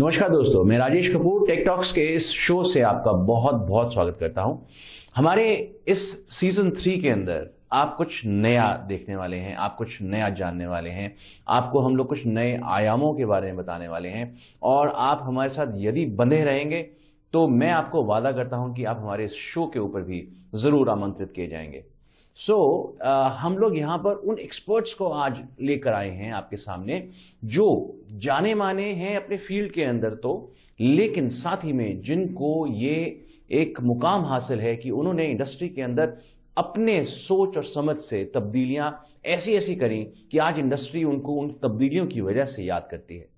नमस्कार दोस्तों, मैं राजेश कपूर टेक टॉक्स के इस शो से आपका बहुत बहुत स्वागत करता हूं। हमारे इस सीजन 3 के अंदर आप कुछ नया देखने वाले हैं, आप कुछ नया जानने वाले हैं, आपको हम लोग कुछ नए आयामों के बारे में बताने वाले हैं और आप हमारे साथ यदि बंधे रहेंगे तो मैं आपको वादा करता हूं कि आप हमारे इस शो के ऊपर भी जरूर आमंत्रित किए जाएंगे। हम लोग यहां पर उन एक्सपर्ट्स को आज लेकर आए हैं आपके सामने जो जाने माने हैं अपने फील्ड के अंदर, तो लेकिन साथ ही में जिनको ये एक मुकाम हासिल है कि उन्होंने इंडस्ट्री के अंदर अपने सोच और समझ से तब्दीलियां ऐसी ऐसी करी कि आज इंडस्ट्री उनको उन तब्दीलियों की वजह से याद करती है।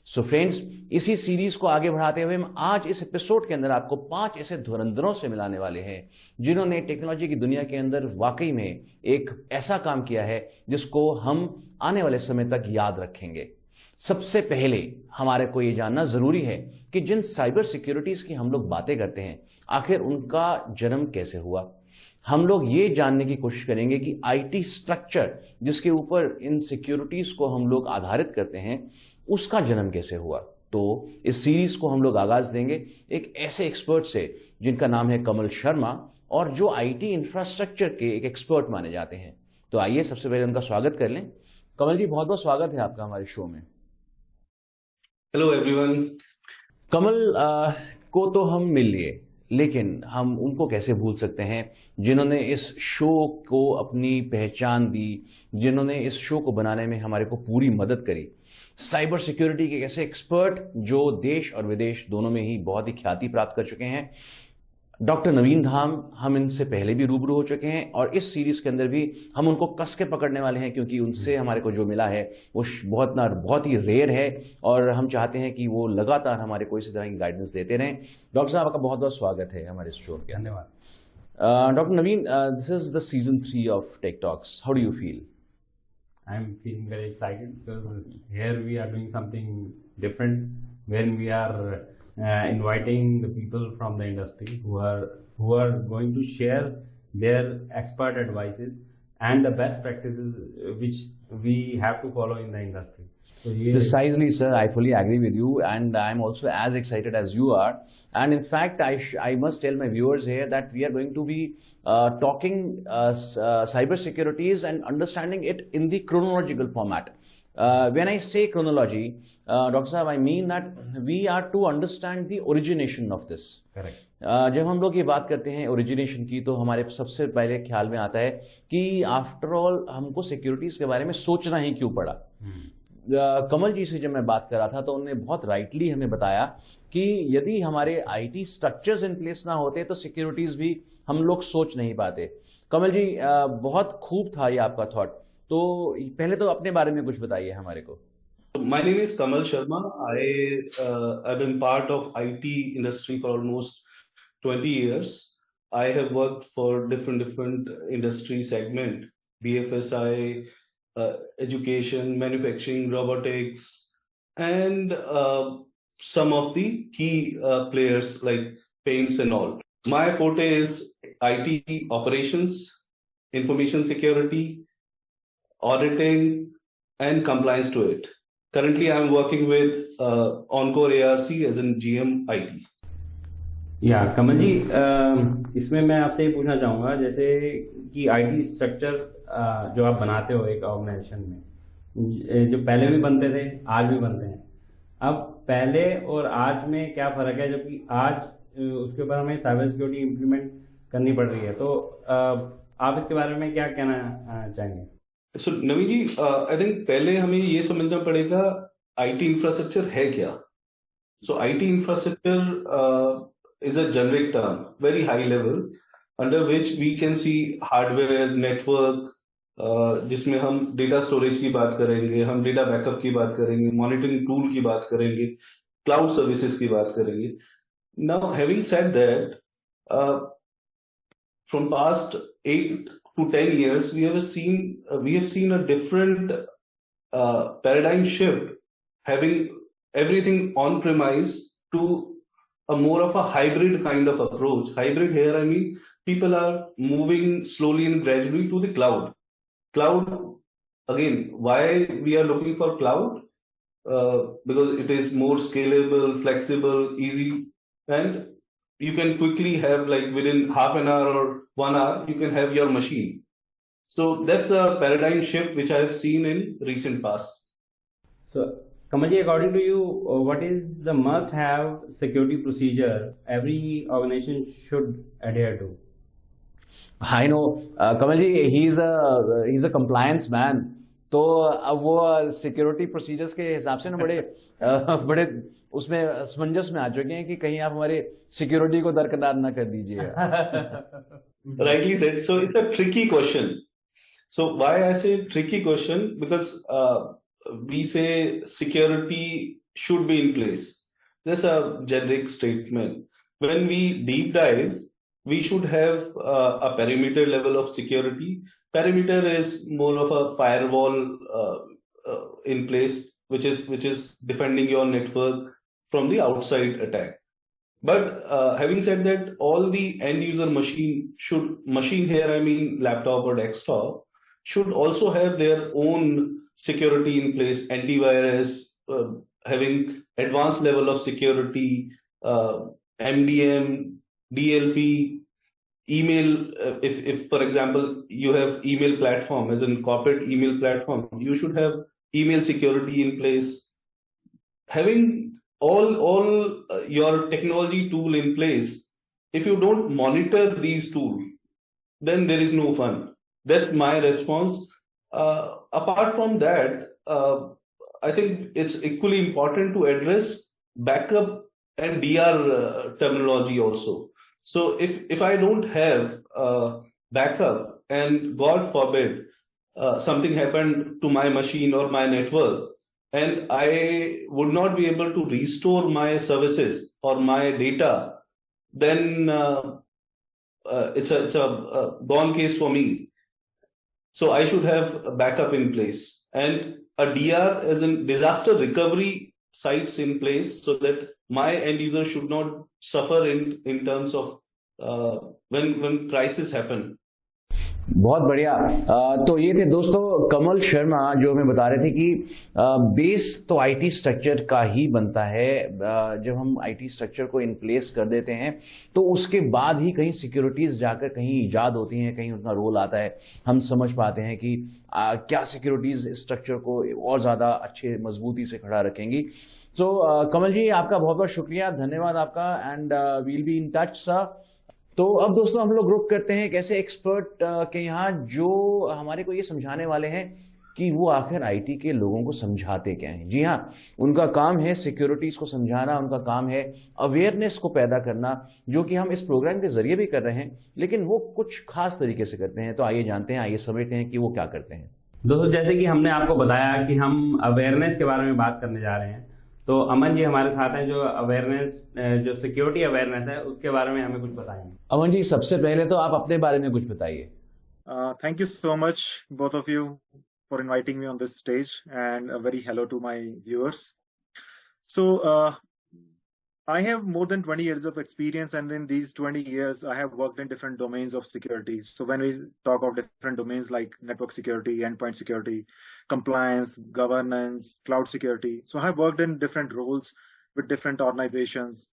सो फ्रेंड्स, इसी सीरीज को आगे बढ़ाते हुए हम आज इस एपिसोड के अंदर आपको 5 ऐसे धुरंधरों से मिलाने वाले हैं जिन्होंने टेक्नोलॉजी की दुनिया के अंदर वाकई में एक ऐसा काम किया है जिसको हम आने वाले समय तक याद रखेंगे। सबसे पहले हमारे को यह जानना जरूरी है कि जिन साइबर सिक्योरिटीज की हम लोग बातें करते हैं, आखिर उनका जन्म कैसे हुआ। हम लोग ये जानने की कोशिश करेंगे कि आईटी स्ट्रक्चर जिसके ऊपर इन सिक्योरिटीज को हम लोग आधारित करते हैं, उसका जन्म कैसे हुआ। तो इस सीरीज को हम लोग आगाज देंगे एक ऐसे एक्सपर्ट से जिनका नाम है कमल शर्मा और जो आईटी इंफ्रास्ट्रक्चर के एक एक्सपर्ट माने जाते हैं। तो आइए सबसे पहले उनका स्वागत कर लें। कमल जी, बहुत बहुत स्वागत है आपका हमारे शो में। Hello everyone. कमल को तो हम मिल लिए, लेकिन हम उनको कैसे भूल सकते हैं जिन्होंने इस शो को अपनी पहचान दी, जिन्होंने इस शो को बनाने में हमारे को पूरी मदद करी। साइबर सिक्योरिटी के ऐसे एक्सपर्ट जो देश और विदेश दोनों में ही बहुत ही ख्याति प्राप्त कर चुके हैं, डॉक्टर नवीन धाम। हम इनसे पहले भी रूबरू हो चुके हैं और इस सीरीज के अंदर भी हम उनको कस के पकड़ने वाले हैं, क्योंकि उनसे हमारे को जो मिला है वो बहुत ही रेयर है और हम चाहते हैं कि वो लगातार हमारे को इसी तरह की गाइडेंस देते रहें। डॉक्टर साहब, आपका बहुत बहुत स्वागत है हमारे शो के। धन्यवाद। Doctor Naveen, this is the season 3 of Tech Talks. How do you feel? I'm feeling very excited because here we are doing something different when we are inviting the people from the industry who are going to share their expert advices and the best practices which we have to follow in the industry. Precisely, sir. I fully agree with you, and I'm also as excited as you are. And in fact, I must tell my viewers here that we are going to be talking cyber securities and understanding it in the chronological format. When I say chronology, Dr. Saab, I mean that we are to understand the origination of this. Correct. जब हम लोग ये बात करते हैं origination की, तो हमारे सबसे पहले ख्याल में आता है कि आफ्टर ऑल हमको सिक्योरिटीज के बारे में सोचना ही क्यों पड़ा। कमल जी से जब मैं बात कर रहा था तो उन्होंने बहुत राइटली हमें बताया कि यदि हमारे आईटी स्ट्रक्चर्स इन प्लेस ना होते तो सिक्योरिटीज भी हम लोग सोच नहीं पाते। कमल जी, बहुत खूब था ये आपका थॉट। तो पहले तो अपने बारे में कुछ बताइए हमारे को। My name is Kamal Sharma. I've been part of IT industry for almost 20 years. I have worked for different industry segment, BFSI, education, manufacturing, robotics, and some of the key players like paints and all. My forte is IT operations, information security, auditing, and compliance to it. Currently, I'm working with Encore ARC as in GM IT. या कमल जी, इसमें मैं आपसे ये पूछना चाहूँगा जैसे कि IT structure जो आप बनाते हो एक ऑर्गेनाइजेशन में, जो पहले भी बनते थे आज भी बनते हैं, अब पहले और आज में क्या फ़र्क है, जबकि आज उसके ऊपर हमें साइबर सिक्योरिटी इम्प्लीमेंट करनी पड़ रही है, तो आप इसके बारे में क्या कहना चाहेंगे? So, Navi ji, I think पहले हमें ये समझना पड़ेगा आईटी इंफ्रास्ट्रक्चर है क्या। So IT infrastructure is a generic term, very high level, under which we can see hardware, network, जिसमें हम डेटा स्टोरेज की बात करेंगे, हम डेटा बैकअप की बात करेंगे, मॉनिटरिंग टूल की बात करेंगे, क्लाउड सर्विसेज की बात करेंगे। Now having said that, from past 8 to 10 years, we have seen a different paradigm shift, having everything on premise to a more of a hybrid kind of approach. Hybrid here, I mean, people are moving slowly and gradually to the cloud. Cloud, again, why we are looking for cloud? because it is more scalable, flexible, easy, and you can quickly have, like within half an hour or 1 hour, you can have your machine. So that's a paradigm shift which I have seen in recent past. So, Kamalji, according to you, what is the must-have security procedure every organization should adhere to? I know, Kamal ji, he's a compliance man. तो अब वो security procedures के हिसाब से ना बड़े उसमें असमंजस में आ चुके हैं कि कहीं आप हमारे सिक्योरिटी को दरकिनार ना कर दीजिए. Rightly said. So it's a tricky question. So why I say tricky question? Because we say security should be in place. That's a generic statement. When we deep dive, we should have a perimeter level of security. Perimeter is more of a firewall in place, which is defending your network from the outside attack. But having said that, all the end user machine here, I mean laptop or desktop, should also have their own security in place, antivirus, having advanced level of security, MDM, DLP, email. If for example you have email platform as in corporate email platform, you should have email security in place. Having all your technology tool in place, if you don't monitor these tools, then there is no fun. That's my response. Apart from that, I think it's equally important to address backup and DR terminology also. So if I don't have backup and God forbid something happened to my machine or my network, and I would not be able to restore my services or my data, then it's a gone case for me. So I should have a backup in place and a DR as in disaster recovery sites in place so that my end user should not suffer in terms of when crisis happen. बहुत बढ़िया. तो ये थे दोस्तों कमल शर्मा जो हमें बता रहे थे कि बेस तो आईटी स्ट्रक्चर का ही बनता है. जब हम आईटी स्ट्रक्चर को इन प्लेस कर देते हैं तो उसके बाद ही कहीं सिक्योरिटीज जाकर कहीं ईजाद होती हैं, कहीं उनका रोल आता है, हम समझ पाते हैं कि क्या सिक्योरिटीज स्ट्रक्चर को और ज़्यादा अच्छे मजबूती से खड़ा रखेंगी. तो कमल जी, आपका बहुत बहुत शुक्रिया, धन्यवाद आपका, and we'll be in touch sir. तो अब दोस्तों हम लोग रुक करते हैं एक ऐसे एक्सपर्ट के यहाँ जो हमारे को ये समझाने वाले हैं कि वो आखिर आईटी के लोगों को समझाते क्या हैं. जी हाँ, उनका काम है सिक्योरिटीज को समझाना, उनका काम है अवेयरनेस को पैदा करना, जो कि हम इस प्रोग्राम के जरिए भी कर रहे हैं, लेकिन वो कुछ खास तरीके से करते हैं. तो आइए जानते हैं, आइए समझते हैं कि वो क्या करते हैं. दोस्तों, जैसे कि हमने आपको बताया कि हम अवेयरनेस के बारे में बात करने जा रहे हैं, तो अमन जी हमारे साथ हैं जो अवेयरनेस, जो सिक्योरिटी अवेयरनेस है उसके बारे में हमें कुछ बताएंगे. अमन जी, सबसे पहले तो आप अपने बारे में कुछ बताइए. Thank you so much, both of you, for inviting me on this stage, and a very hello to my viewers. So, I have more than 20 years of experience, and in these 20 years, I have worked in different domains of security. So when we talk of different domains like network security, endpoint security, compliance, governance, cloud security, so I have worked in different roles with different organizations.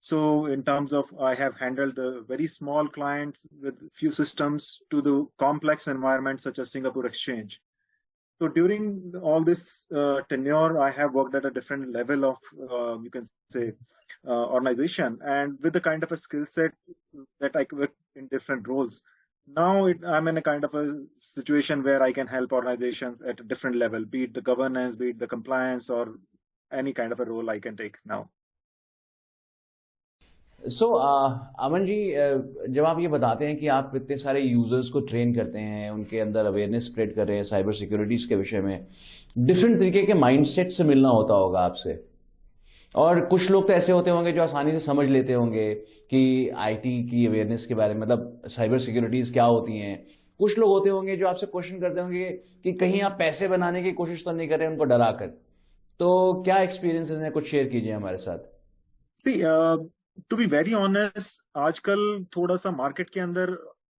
So in terms of, I have handled the very small clients with few systems to the complex environments such as Singapore Exchange. So during all this tenure, I have worked at a different level of, you can say, organization, and with the kind of a skill set that I work in different roles. Now I'm in a kind of a situation where I can help organizations at a different level, be it the governance, be it the compliance, or any kind of a role I can take now. सो अमन जी, जब आप ये बताते हैं कि आप इतने सारे users को ट्रेन करते हैं, उनके अंदर अवेयरनेस स्प्रेड कर रहे हैं साइबर सिक्योरिटीज के विषय में, डिफरेंट तरीके के माइंडसेट से मिलना होता होगा आपसे. और कुछ लोग तो ऐसे होते होंगे जो आसानी से समझ लेते होंगे कि आईटी की अवेयरनेस के बारे में, मतलब साइबर सिक्योरिटीज क्या होती हैं. कुछ लोग होते होंगे जो आपसे क्वेश्चन करते होंगे कि कहीं आप पैसे बनाने की कोशिश तो नहीं कर रहे उनको डरा कर. तो क्या एक्सपीरियंसेस हैं, कुछ शेयर कीजिए हमारे साथ. See, to be very honest, आजकल थोड़ा सा मार्केट के अंदर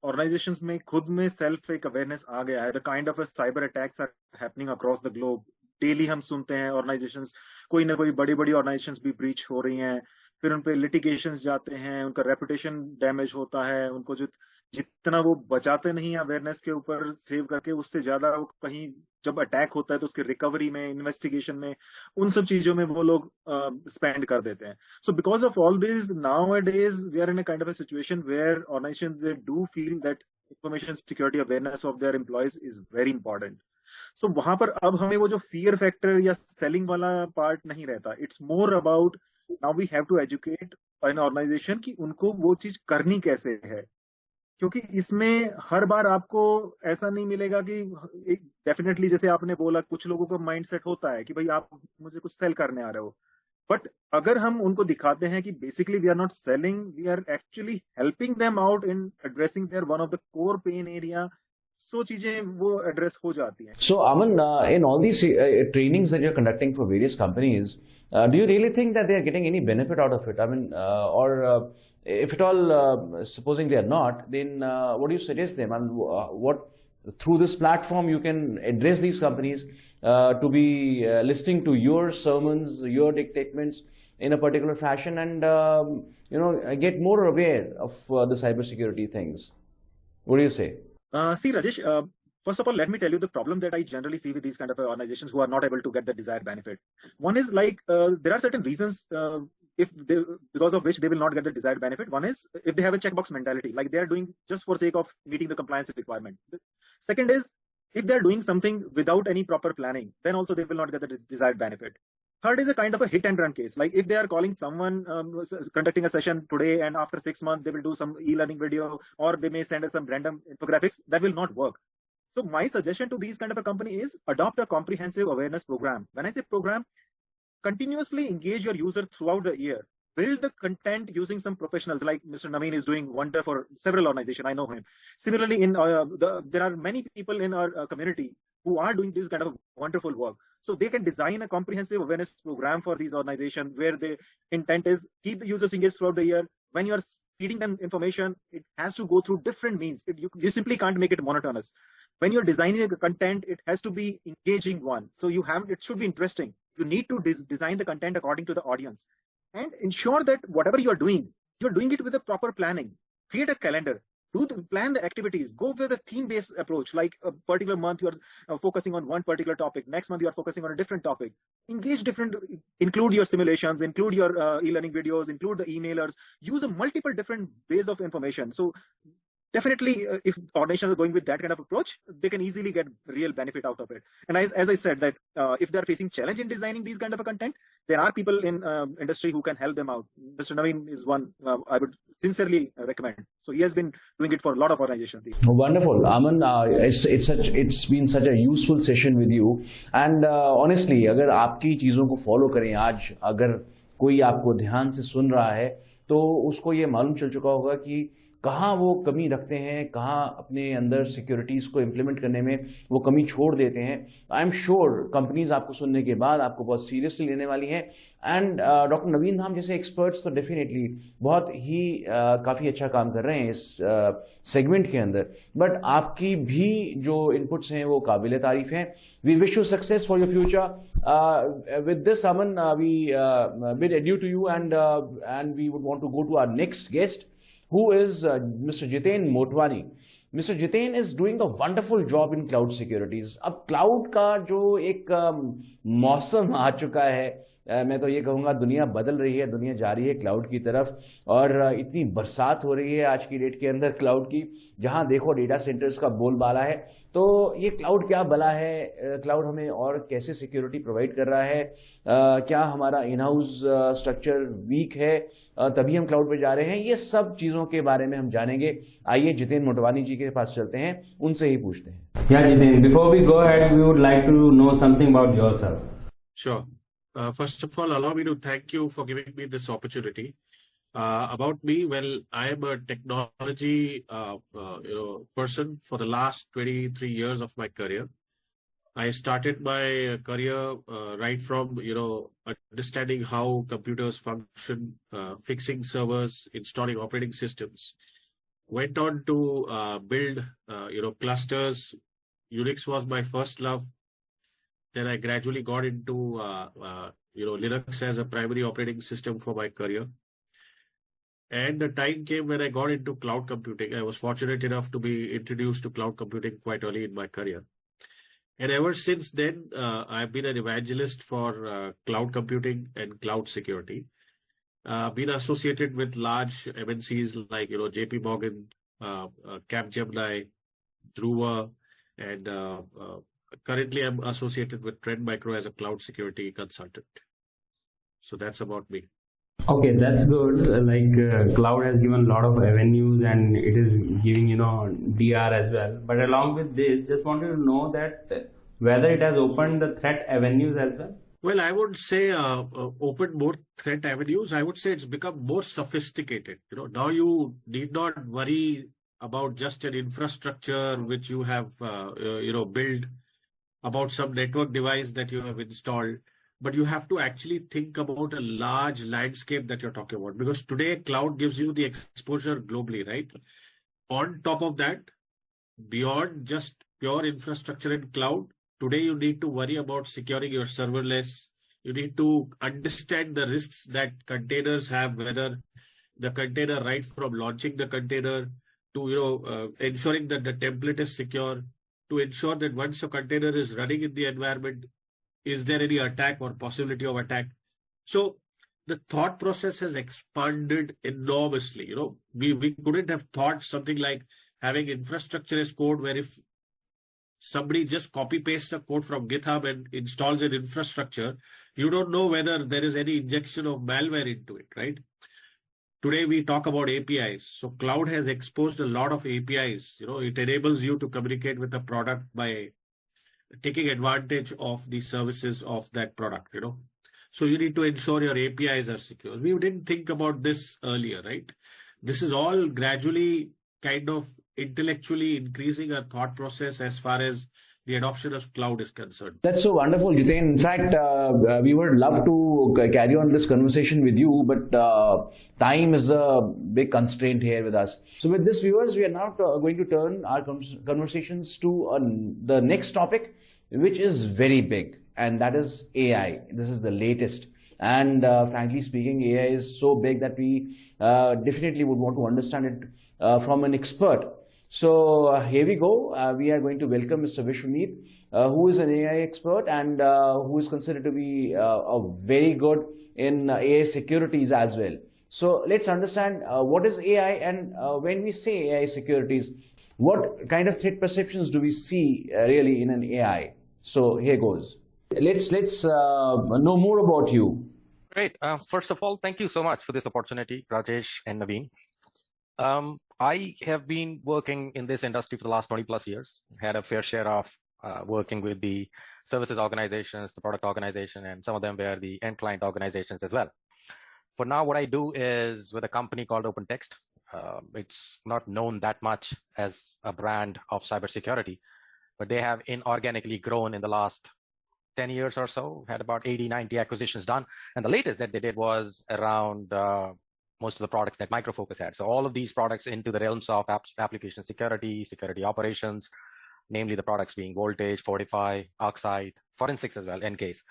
ऑर्गेनाइजेशंस में खुद में सेल्फ एक अवेयरनेस आ गया है. The kind of a cyber attacks are happening across the globe. Daily हम सुनते हैं ऑर्गेनाइजेशंस, कोई ना कोई बड़ी बड़ी ऑर्गेनाइजेशंस भी ब्रीच हो रही हैं, फिर उन पे लिटिगेशंस जाते हैं, उनका रेपुटेशन डैमेज होता है, उनको जो जितना वो बचाते नहीं है अवेयरनेस के ऊपर सेव करके, उससे ज्यादा वो कहीं जब अटैक होता है तो उसके रिकवरी में, इन्वेस्टिगेशन में, उन सब चीजों में वो लोग स्पेंड कर देते हैं. So because of all this, nowadays we are in a kind of a situation where organizations, they do feel that information security awareness of their employees is very important. So वहां पर अब हमें वो जो fear factor या selling वाला part नहीं रहता. It's more about now we have to educate an organization कि उनको वो चीज करनी कैसे है. क्योंकि इसमें हर बार आपको ऐसा नहीं मिलेगा कि एक डेफिनेटली, जैसे आपने बोला, कुछ लोगों का माइंडसेट होता है कि भाई आप मुझे कुछ सेल करने आ रहे हो, बट अगर हम उनको दिखाते हैं कि basically we are not selling, we are actually helping them out in addressing their one of the core pain area, so चीजें वो एड्रेस हो जाती हैं. So, Aman, in all these trainings that you're conducting for various companies, do you really think that they are getting any benefit out of it? I mean, if at all, supposing they are not, then what do you suggest them? And what through this platform you can address these companies to be listening to your sermons, your dictatements in a particular fashion, and get more aware of the cybersecurity things. What do you say? See, Rajesh, first of all, let me tell you the problem that I generally see with these kind of organizations who are not able to get the desired benefit. One is like there are certain reasons because of which they will not get the desired benefit. One is if they have a checkbox mentality, like they are doing just for sake of meeting the compliance requirement. Second is if they are doing something without any proper planning, then also they will not get the desired benefit. Third is a kind of a hit and run case. Like if they are calling someone, conducting a session today, and after 6 months they will do some e-learning video, or they may send us some random infographics, that will not work. So my suggestion to these kind of a company is adopt a comprehensive awareness program. When I say program, continuously engage your user throughout the year. Build the content using some professionals, like Mr. Naveen is doing wonder for several organizations. I know him. Similarly, there are many people in our community who are doing this kind of wonderful work. So they can design a comprehensive awareness program for these organizations where the intent is keep the users engaged throughout the year. When you are feeding them information, it has to go through different means. You simply can't make it monotonous. When you're designing the content, it has to be engaging one. So it should be interesting. You need to design the content according to the audience, and ensure that whatever you're doing it with a proper planning. Create a calendar. Plan the activities. Go with a theme-based approach. Like a particular month you are focusing on one particular topic. Next month you are focusing on a different topic. Include your simulations, include your e-learning videos, include the emailers. Use a multiple different ways of information. So definitely, if organizations are going with that kind of approach, they can easily get real benefit out of it. And as I said, that if they are facing challenge in designing these kind of a content, there are people in industry who can help them out. Mr. Naveen is one I would sincerely recommend. So he has been doing it for a lot of organizations. Wonderful, Aman. It's been such a useful session with you. And honestly, अगर आपकी चीजों को follow करें आज, अगर कोई आपको ध्यान से सुन रहा है, तो उसको ये मालूम चल चुका होगा कि कहाँ वो कमी रखते हैं, कहाँ अपने अंदर सिक्योरिटीज़ को इम्प्लीमेंट करने में वो कमी छोड़ देते हैं. आई एम श्योर कंपनीज आपको सुनने के बाद आपको बहुत सीरियसली लेने वाली हैं. एंड डॉक्टर नवीन धाम जैसे एक्सपर्ट्स तो डेफिनेटली बहुत ही काफ़ी अच्छा काम कर रहे हैं इस सेगमेंट के अंदर. बट आपकी भी जो इनपुट्स हैं वो काबिल तारीफ हैं. We wish you success for your future. With this Aman we bid adieu to you and we would want to go to our next guest, who is Mr. Jiten Motwani. Mr. Jiten is doing a wonderful job in cloud securities. अब cloud का जो एक मौसम आ चुका है, मैं तो ये कहूँगा दुनिया बदल रही है, दुनिया जा रही है क्लाउड की तरफ, और इतनी बरसात हो रही है आज की डेट के अंदर क्लाउड की. जहाँ देखो डेटा सेंटर्स का बोलबाला है. तो ये क्लाउड क्या भला है, क्लाउड हमें और कैसे सिक्योरिटी प्रोवाइड कर रहा है, क्या हमारा इन हाउस स्ट्रक्चर वीक है तभी हम क्लाउड पे जा रहे हैं, ये सब चीज़ों के बारे में हम जानेंगे. आइए जितेन मोटवानी जी के पास चलते हैं, उनसे ही पूछते हैं. Yeah, Jiten, before we go ahead, we would like to know something about yourself. Sure. First of all, allow me to thank you for giving me this opportunity. About me, well, I am a technology person for the last 23 years of my career. I started my career right from understanding how computers function, fixing servers, installing operating systems. Went on to build clusters. Unix was my first love. Then I gradually got into Linux as a primary operating system for my career. And the time came when I got into cloud computing. I was fortunate enough to be introduced to cloud computing quite early in my career. And ever since then, I've been an evangelist for cloud computing and cloud security. Been associated with large MNCs like JP Morgan, Capgemini, Dhruva, and currently I'm associated with Trend Micro as a cloud security consultant. So that's about me. Okay, that's good. Cloud has given a lot of avenues and it is giving, DR as well. But along with this, just wanted to know that whether it has opened the threat avenues as well. Well, I would say opened more threat avenues. I would say it's become more sophisticated. Now you need not worry about just an infrastructure which you have, built, about some network device that you have installed. But you have to actually think about a large landscape that you're talking about, because today cloud gives you the exposure globally, right? On top of that, beyond just pure infrastructure in cloud, today you need to worry about securing your serverless. You need to understand the risks that containers have, whether the container right from launching the container to ensuring that the template is secure, to ensure that once a container is running in the environment, is there any attack or possibility of attack? So the thought process has expanded enormously. We couldn't have thought something like having infrastructure as code, where if somebody just copy pastes a code from GitHub and installs an infrastructure, you don't know whether there is any injection of malware into it, right? Today we talk about APIs. So cloud has exposed a lot of APIs. It enables you to communicate with the product by taking advantage of the services of that product, So you need to ensure your APIs are secure. We didn't think about this earlier, right? This is all gradually kind of intellectually increasing our thought process as far as the adoption of cloud is concerned. That's so wonderful, Jiten. In fact, we would love to carry on this conversation with you, but time is a big constraint here with us. So with this, viewers, we are now going to turn our conversations to the next topic, which is very big, and that is AI. This is the latest. And frankly speaking, AI is so big that we definitely would want to understand it from an expert. So here we go. We are going to welcome Mr. Vishwameet, who is an AI expert and who is considered to be very good in AI securities as well. So let's understand what is AI, and when we say AI securities, what kind of threat perceptions do we see really in an AI? So here goes. Let's know more about you. Great. First of all, thank you so much for this opportunity, Rajesh and Naveen. I have been working in this industry for the last 20 plus years, had a fair share of working with the services organizations, the product organization, and some of them were the end client organizations as well. For now, what I do is with a company called OpenText. It's not known that much as a brand of cybersecurity, but they have inorganically grown in the last 10 years or so, had about 80, 90 acquisitions done. And the latest that they did was around most of the products that Micro Focus had. So all of these products into the realms of application security, security operations, namely the products being Voltage, Fortify, Oxide, Forensics as well, Encase.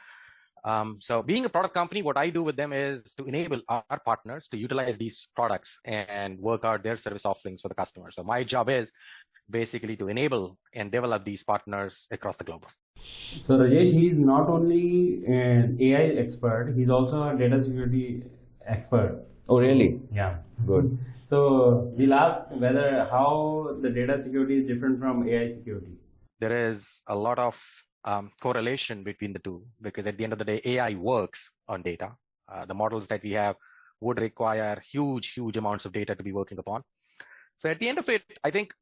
So being a product company, what I do with them is to enable our partners to utilize these products and work out their service offerings for the customer. So my job is basically to enable and develop these partners across the globe. So Rajesh, he's not only an AI expert, he's also a data security expert. Oh, really? Yeah. Good. So we'll ask whether how the data security is different from AI security. There is a lot of correlation between the two, because at the end of the day, AI works on data. The models that we have would require huge amounts of data to be working upon. So at the end of it, I think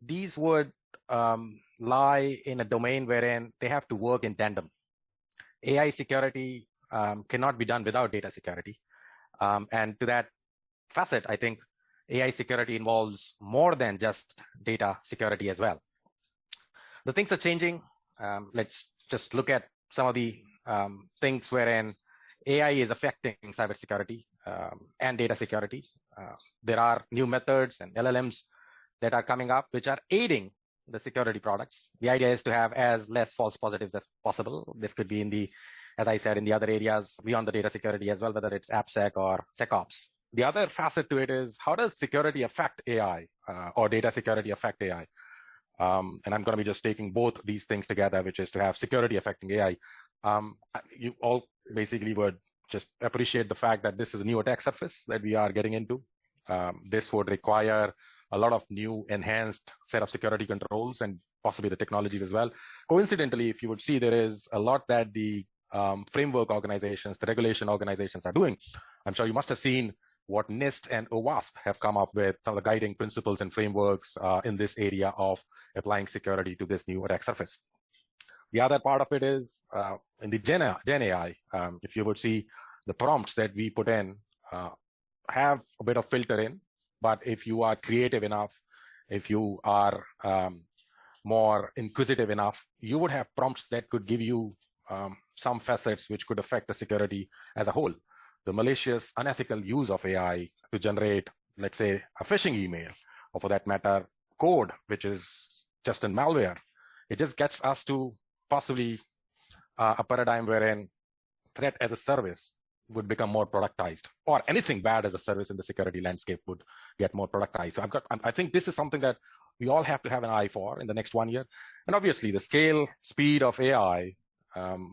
these would lie in a domain wherein they have to work in tandem. AI security cannot be done without data security. And to that facet, I think AI security involves more than just data security as well. The things are changing. Let's just look at some of the things wherein AI is affecting cybersecurity and data security. There are new methods and LLMs that are coming up, which are aiding the security products. The idea is to have as less false positives as possible. This could be in the, as I said, in the other areas beyond the data security as well, whether it's AppSec or SecOps. The other facet to it is, how does security affect AI or data security affect AI? And I'm going to be just taking both these things together, which is to have security affecting AI. You all basically would just appreciate the fact that this is a new attack surface that we are getting into. This would require a lot of new enhanced set of security controls and possibly the technologies as well. Coincidentally, if you would see, there is a lot that the framework organizations, the regulation organizations are doing. I'm sure you must have seen what NIST and OWASP have come up with, some of the guiding principles and frameworks in this area of applying security to this new attack surface. The other part of it is in the Gen AI, if you would see the prompts that we put in have a bit of filter in, but if you are creative enough, if you are more inquisitive enough, you would have prompts that could give you some facets which could affect the security as a whole. The malicious, unethical use of AI to generate, let's say, a phishing email, or for that matter, code, which is just in malware, it just gets us to possibly a paradigm wherein threat as a service would become more productized, or anything bad as a service in the security landscape would get more productized. So I think this is something that we all have to have an eye for in the next 1 year. And obviously, the scale, speed of AI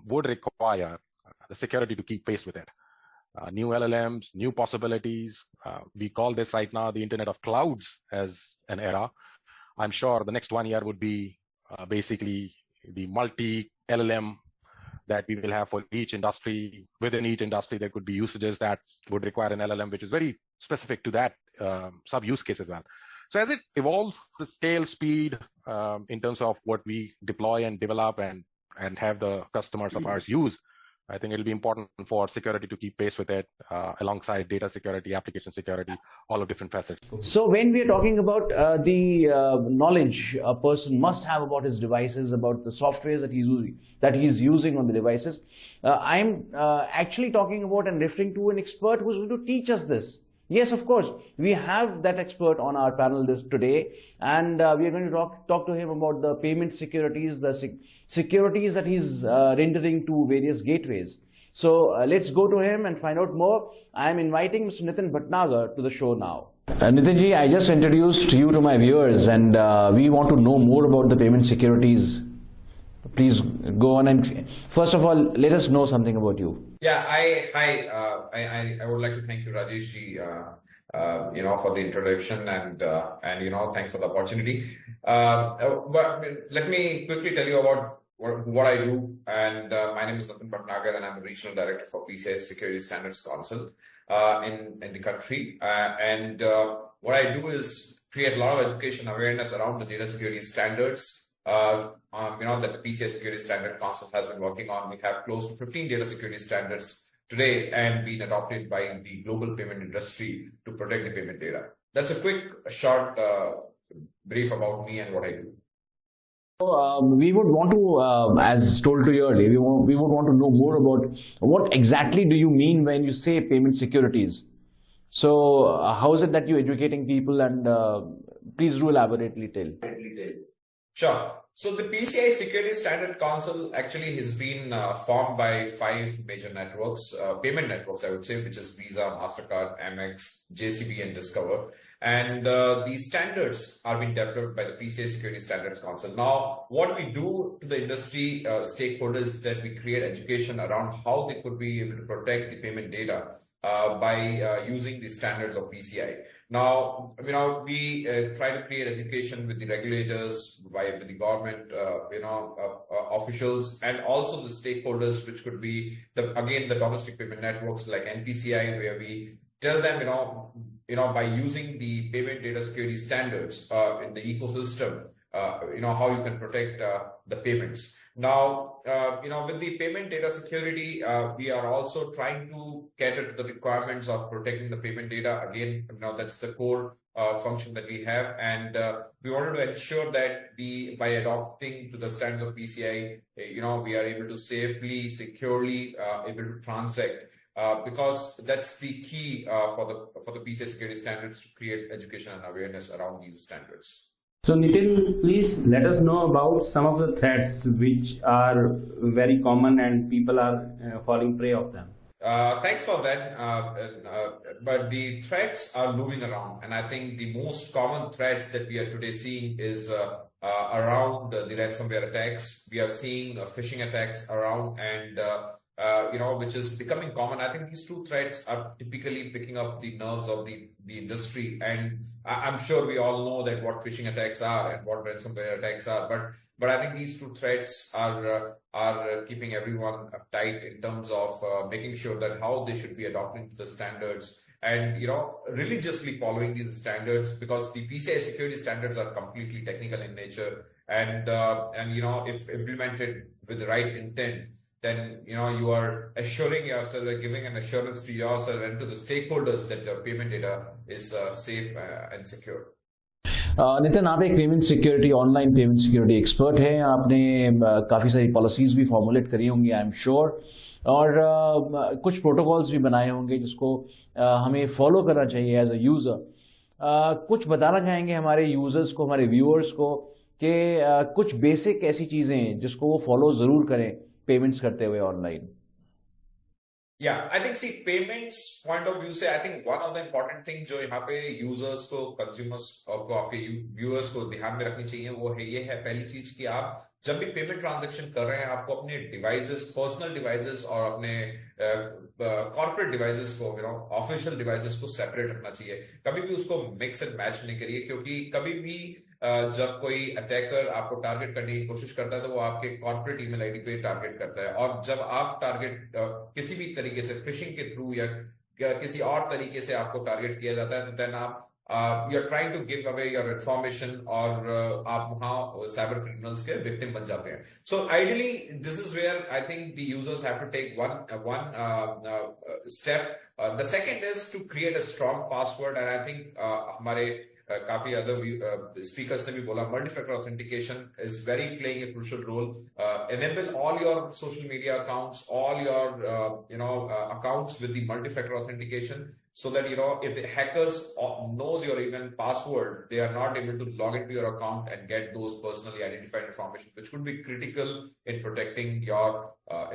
would require the security to keep pace with it. New LLMs, new possibilities. We call this right now the Internet of Clouds as an era. I'm sure the next 1 year would be basically the multi-LLM that we will have for each industry. Within each industry, there could be usages that would require an LLM, which is very specific to that sub-use case as well. So as it evolves, the scale, speed, in terms of what we deploy and develop and have the customers of ours use, I think it'll be important for security to keep pace with it, alongside data security, application security, all of different facets. So when we are talking about the knowledge a person must have about his devices, about the softwares that he's using on the devices, I'm actually talking about and referring to an expert who's going to teach us this. Yes, of course, we have that expert on our panel today, and we are going to talk to him about the payment securities, the securities that he's rendering to various gateways. So let's go to him and find out more. I am inviting Mr. Nitin Bhatnagar to the show now. Nitinji, I just introduced you to my viewers, and we want to know more about the payment securities. Please go on, and first of all, let us know something about you. Yeah, I would like to thank you, Rajesh ji, for the introduction, and thanks for the opportunity. But let me quickly tell you about what I do. And my name is Nitin Bhatnagar, and I'm the Regional Director for PCI Security Standards Council in the country. And what I do is create a lot of education awareness around the data security standards. That the PCI Security Standard Council has been working on. We have close to 15 data security standards today and being adopted by the global payment industry to protect the payment data. That's a quick, short brief about me and what I do. So we would want to, as told to you earlier, we would want to know more about what exactly do you mean when you say payment securities. So how is it that you're educating people, and please do elaborately tell. Sure. So the PCI Security Standard Council actually has been formed by 5 major networks, payment networks, I would say, which is Visa, MasterCard, Amex, JCB, and Discover. And these standards are being developed by the PCI Security Standards Council. Now, what we do to the industry stakeholders is that we create education around how they could be able to protect the payment data by using the standards of PCI. Now, we try to create education with the regulators, with the government, officials, and also the stakeholders, which could be the domestic payment networks like NPCI, where we tell them, by using the payment data security standards in the ecosystem, how you can protect the payments. Now, with the payment data security, we are also trying to cater to the requirements of protecting the payment data. Again, that's the core function that we have. And we wanted to ensure that by adopting to the standards of PCI, we are able to safely, securely able to transact. Because that's the key for the PCI security standards, to create education and awareness around these standards. So Nitin, please let us know about some of the threats which are very common and people are falling prey of them. Thanks for that. But the threats are moving around, and I think the most common threats that we are today seeing is around the ransomware attacks. We are seeing phishing attacks around, and which is becoming common. I think these two threats are typically picking up the nerves of the industry, and I'm sure we all know that what phishing attacks are and what ransomware attacks are. But I think these two threats are keeping everyone uptight in terms of making sure that how they should be adopting the standards and religiously following these standards, because the PCI security standards are completely technical in nature, and if implemented with the right intent, then you are assuring yourself, giving an assurance to yourself and to the stakeholders that your payment data is safe and secure. Nitin, आप एक payment security, online payment security expert हैं. आपने काफ़ी सारी policies भी formulate करी होंगी, I am sure, और कुछ प्रोटोकॉल्स भी बनाए होंगे जिसको हमें फॉलो करना चाहिए एज अ यूज़र. कुछ बताना चाहेंगे हमारे यूज़र्स को, हमारे व्यूअर्स को, कि कुछ बेसिक ऐसी चीज़ें जिसको वो फॉलो ज़रूर करें पेमेंट्स करते हुए online. Yeah, I think payments point of view से I think one of the important thing जो यहाँ पे users को, consumers को, आपके viewers को ध्यान में रखनी चाहिए, वो है ये है पहली चीज कि आप जब भी पेमेंट ट्रांजैक्शन कर रहे हैं, आपको अपने डिवाइसेस, पर्सनल डिवाइसेस और अपने कॉर्पोरेट डिवाइसेस को, ऑफिशियल डिवाइसेस को सेपरेट रखना चाहिए. कभी भी उसको मिक्स एंड मैच नहीं करिए, क्योंकि कभी भी जब कोई अटैकर आपको टारगेट करने की कोशिश करता है तो वो आपके कॉर्पोरेट ईमेल आईडी पे टारगेट करता है, और जब आप टारगेट किसी भी तरीके से फिशिंग के थ्रू या किसी और तरीके से आपको टारगेट किया जाता है, तो देन आप you are trying to give away your information, और आप वहां साइबर क्रिमिनल्स के विक्टिम बन जाते हैं. So ideally this is where I think the users have to take one step. The second is to create a strong password, and I think हमारे काफी other speakers ने भी बोला, multi-factor authentication is very playing a crucial role. Enable all your social media accounts, all your accounts with the multi-factor authentication, so that if the hackers knows your email password, they are not able to log into your account and get those personally identified information, which could be critical in protecting your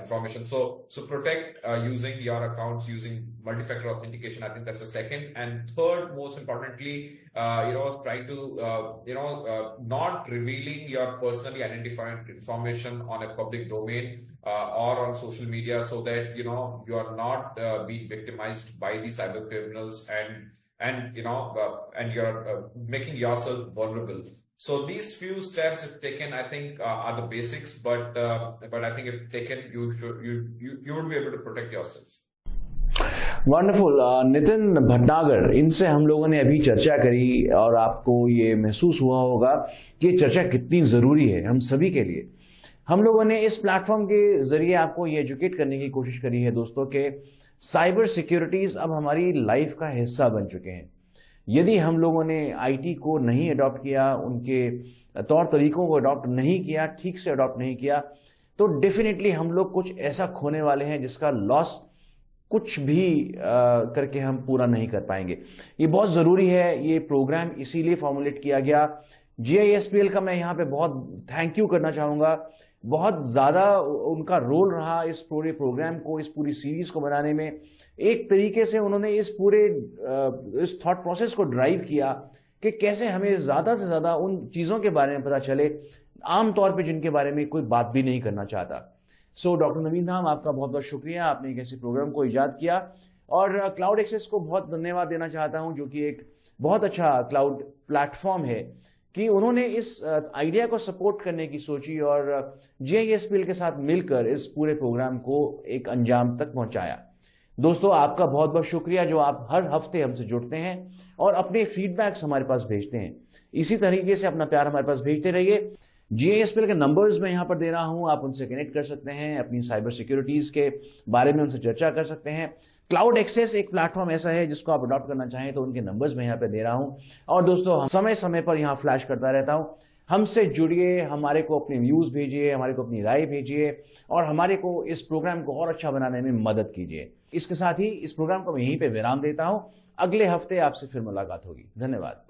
information. So protect using your accounts using multi-factor authentication. I think that's the second. And third, most importantly, trying to not revealing your personally identified information on a public domain or on social media, so that you are not being victimized by the cyber criminals, and you're making yourself vulnerable. So these few steps, if taken, I think are the basics, but I think if taken, you would be able to protect yourself. Wonderful. Nitin Bhatnagar, इनसे हम लोगों ने अभी चर्चा करी, और आपको ये महसूस हुआ होगा कि ये चर्चा कितनी ज़रूरी है हम सभी के लिए. हम लोगों ने इस प्लेटफॉर्म के जरिए आपको ये एजुकेट करने की कोशिश करी है दोस्तों कि साइबर सिक्योरिटीज़ अब हमारी लाइफ का हिस्सा बन चुके हैं. यदि हम लोगों ने आईटी को नहीं अडॉप्ट किया, उनके तौर तरीकों को अडॉप्ट नहीं किया, ठीक से अडॉप्ट नहीं किया, तो डेफिनेटली हम लोग कुछ ऐसा खोने वाले हैं जिसका लॉस कुछ भी करके हम पूरा नहीं कर पाएंगे. ये बहुत ज़रूरी है. ये प्रोग्राम इसीलिए फॉर्मुलेट किया गया. GISPL का मैं यहाँ पे बहुत थैंक यू करना चाहूँगा. बहुत ज़्यादा उनका रोल रहा इस पूरे प्रोग्राम को, इस पूरी सीरीज को बनाने में. एक तरीके से उन्होंने इस थॉट प्रोसेस को ड्राइव किया कि कैसे हमें ज़्यादा से ज़्यादा उन चीज़ों के बारे में पता चले, आमतौर पे जिनके बारे में कोई बात भी नहीं करना चाहता. सो डॉक्टर नवीन धाम, आपका बहुत बहुत शुक्रिया. आपने एक ऐसे प्रोग्राम को इजाद किया, और क्लाउड एक्सेस को बहुत धन्यवाद देना चाहता हूं, जो कि एक बहुत अच्छा क्लाउड प्लेटफॉर्म है, कि उन्होंने इस आइडिया को सपोर्ट करने की सोची और GISPL के साथ मिलकर इस पूरे प्रोग्राम को एक अंजाम तक पहुंचाया. दोस्तों, आपका बहुत बहुत शुक्रिया जो आप हर हफ्ते हमसे जुड़ते हैं और अपने फीडबैक्स हमारे पास भेजते हैं. इसी तरीके से अपना प्यार हमारे पास भेजते रहिए. GISPL के नंबर्स मैं यहाँ पर दे रहा हूँ, आप उनसे कनेक्ट कर सकते हैं, अपनी साइबर सिक्योरिटीज़ के बारे में उनसे चर्चा कर सकते हैं. क्लाउड एक्सेस एक प्लेटफॉर्म ऐसा है जिसको आप अडॉप्ट करना चाहें तो उनके नंबर्स मैं यहाँ पे दे रहा हूँ. और दोस्तों, हम समय समय पर यहाँ फ्लैश करता रहता हूँ. हमसे जुड़िए, हमारे को अपने व्यूज़ भेजिए, हमारे को अपनी राय भेजिए, और हमारे को इस प्रोग्राम को और अच्छा बनाने में मदद कीजिए. इसके साथ ही इस प्रोग्राम को मैं यहीं पर विराम देता हूँ. अगले हफ्ते आपसे फिर मुलाकात होगी. धन्यवाद.